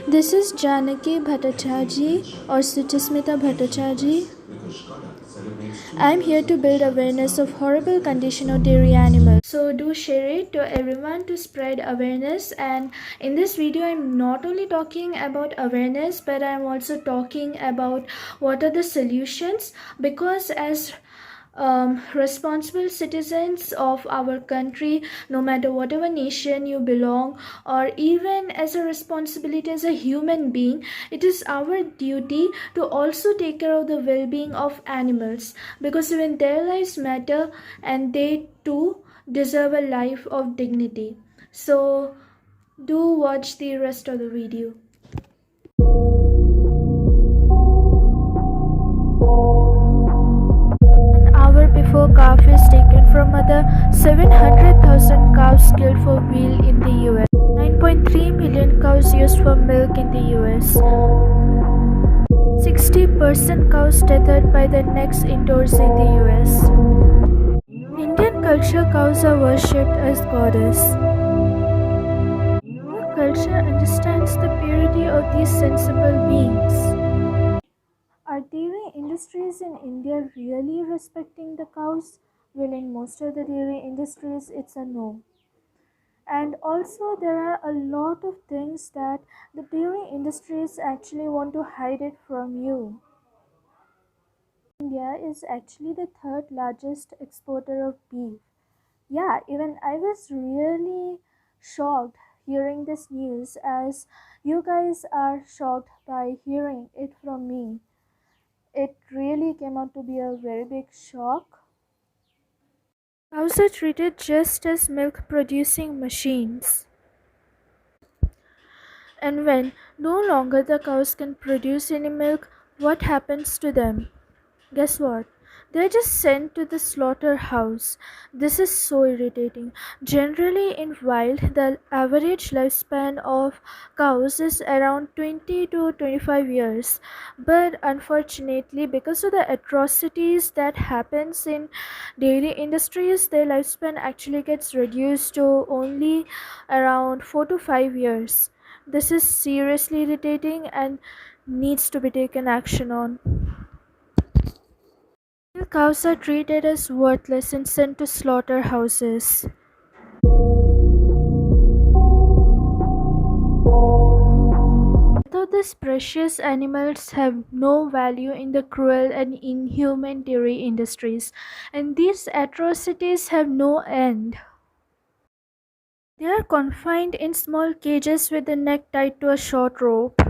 This is Janaki Bhattacharjee or Suchasmita Bhattacharjee. I'm here to build awareness of horrible condition of dairy animals. So do share it to everyone to spread awareness. And in this video, I'm not only talking about awareness, but I'm also talking about what are the solutions, because as responsible citizens of our country, no matter whatever nation you belong, or even as a responsibility as a human being, it is our duty to also take care of the well-being of animals, because even their lives matter and they too deserve a life of dignity. So do watch the rest of the video. An hour before calf is taken from mother, 700,000 cows killed for wheal in the US. 9.3 million cows used for milk in the US. 60% cows tethered by their necks indoors in the US. In Indian culture, cows are worshipped as goddess. Our culture understands the purity of these sensible beings. Are dairy industries in India really respecting the cows? Well, in most of the dairy industries, it's a no. And also, there are a lot of things that the dairy industries actually want to hide it from you. India is actually the third largest exporter of beef. Yeah, even I was really shocked hearing this news, as you guys are shocked by hearing it from me. It really came out to be a very big shock. Cows are treated just as milk producing machines. And when no longer the cows can produce any milk, what happens to them? Guess what? They're just sent to the slaughterhouse. This is so irritating. Generally, in wild, the average lifespan of cows is around 20 to 25 years. But unfortunately, because of the atrocities that happens in dairy industries, their lifespan actually gets reduced to only around 4 to 5 years. This is seriously irritating and needs to be taken action on. Cows are treated as worthless and sent to slaughterhouses. Although these precious animals have no value in the cruel and inhuman dairy industries, and these atrocities have no end. They are confined in small cages with the neck tied to a short rope.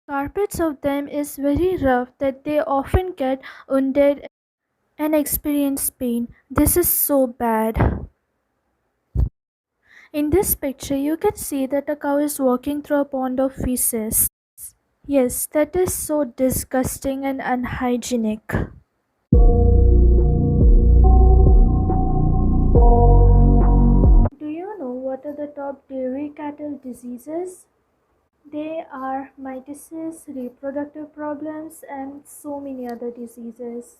Carpets of them is very rough that they often get wounded and experience pain. This is so bad. In this picture, you can see that a cow is walking through a pond of feces. Yes, that is so disgusting and unhygienic. Do you know what are the top dairy cattle diseases? They are mitosis, reproductive problems, and so many other diseases.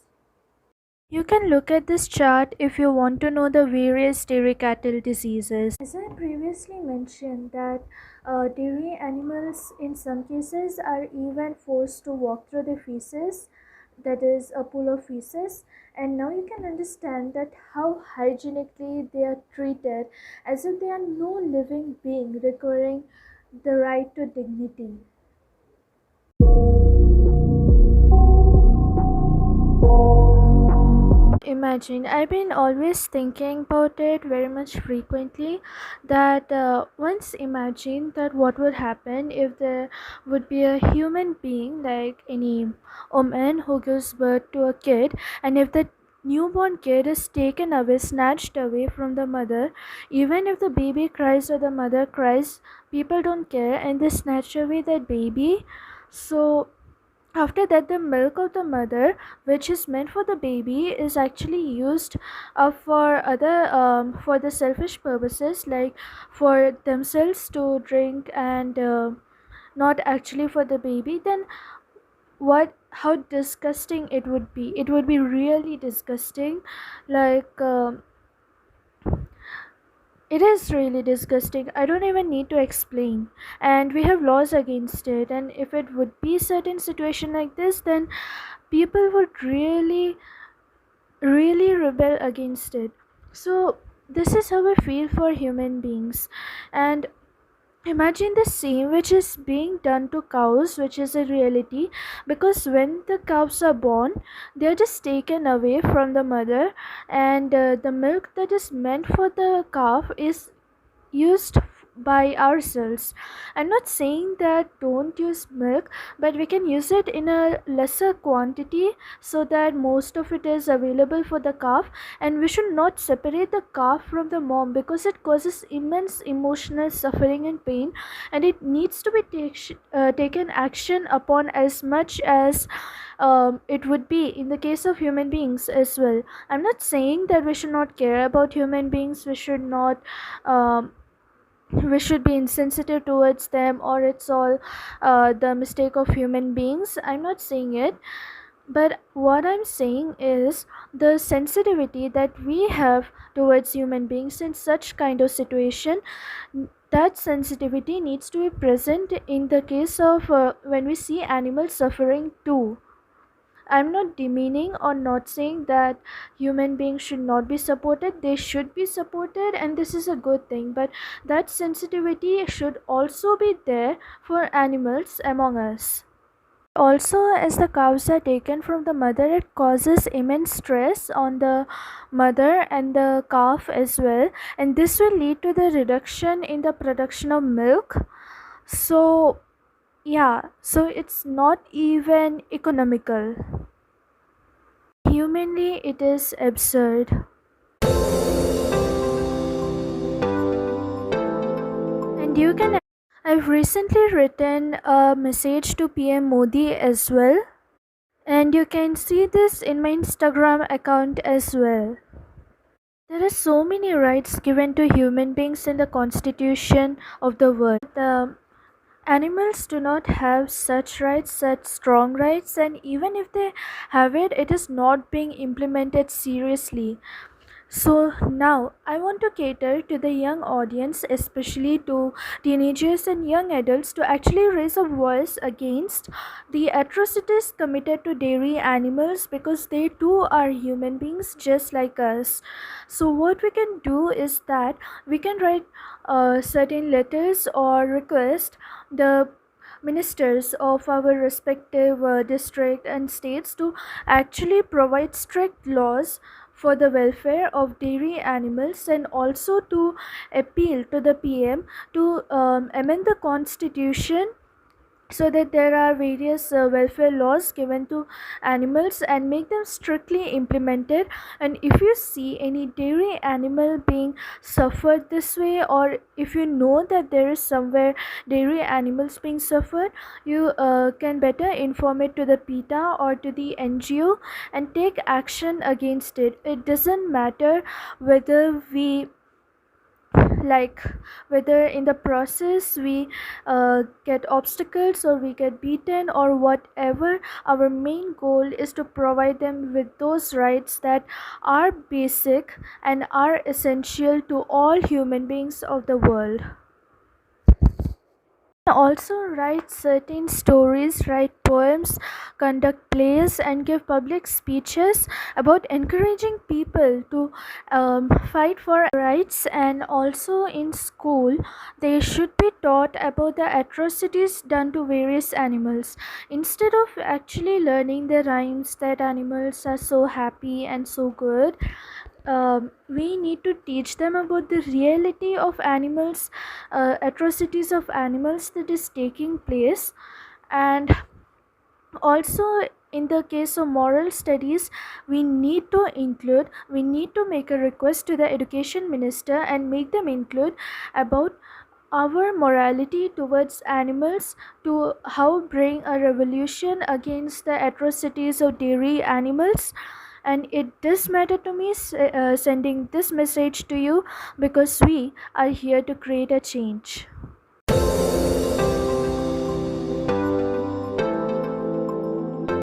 You can look at this chart if you want to know the various dairy cattle diseases. As I previously mentioned that dairy animals in some cases are even forced to walk through the feces, that is a pool of feces, and now you can understand that how hygienically they are treated, as if they are no living being requiring the right to dignity. Imagine, I've been always thinking about it very much frequently, that once imagine that what would happen if there would be a human being, like any woman who gives birth to a kid, and if the newborn kid is taken away, snatched away from the mother, even if the baby cries or the mother cries, people don't care and they snatch away that baby. So after that, the milk of the mother, which is meant for the baby, is actually used for other for the selfish purposes, like for themselves to drink, and not actually for the baby. Then what, how disgusting it would be. It would be really disgusting. Like It is really disgusting. I don't even need to explain. And we have laws against it. And if it would be certain situation like this, then people would really rebel against it. So this is how I feel for human beings. And imagine the same which is being done to cows, which is a reality, because when the cows are born, they are just taken away from the mother, and the milk that is meant for the calf is used by ourselves. I'm not saying that don't use milk, but we can use it in a lesser quantity so that most of it is available for the calf. And we should not separate the calf from the mom, because it causes immense emotional suffering and pain, and it needs to be taken action upon as much as it would be in the case of human beings as well. I'm not saying that we should not care about human beings, we should be insensitive towards them, or it's all the mistake of human beings. I'm not saying it, but what I'm saying is the sensitivity that we have towards human beings in such kind of situation, that sensitivity needs to be present in the case of when we see animals suffering too. I'm not demeaning or not saying that human beings should not be supported. They should be supported, and this is a good thing. But that sensitivity should also be there for animals among us. Also, as the cows are taken from the mother, it causes immense stress on the mother and the calf as well, and this will lead to the reduction in the production of milk. So, yeah, so it's not even economical. Humanly, it is absurd. And you can. I've recently written a message to PM Modi as well, and you can see this in my Instagram account as well. There are so many rights given to human beings in the constitution of the world. The animals do not have such rights, such strong rights, and even if they have it, it is not being implemented seriously. So now I want to cater to the young audience, especially to teenagers and young adults, to actually raise a voice against the atrocities committed to dairy animals, because they too are human beings just like us. So what we can do is that we can write certain letters or request the ministers of our respective district and states to actually provide strict laws for the welfare of dairy animals, and also to appeal to the PM to amend the constitution so that there are various welfare laws given to animals and make them strictly implemented. And if you see any dairy animal being suffered this way, or if you know that there is somewhere dairy animals being suffered, you can better inform it to the PETA or to the NGO and take action against it. It doesn't matter whether we like whether in the process we get obstacles or we get beaten or whatever. Our main goal is to provide them with those rights that are basic and are essential to all human beings of the world. Also write certain stories, write poems, conduct plays, and give public speeches about encouraging people to fight for rights. And also in school, they should be taught about the atrocities done to various animals. Instead of actually learning the rhymes that animals are so happy and so good, we need to teach them about the reality of animals, atrocities of animals that is taking place. And also in the case of moral studies, we need to make a request to the education minister and make them include about our morality towards animals, to how bring a revolution against the atrocities of dairy animals. And it does matter to me sending this message to you, because we are here to create a change.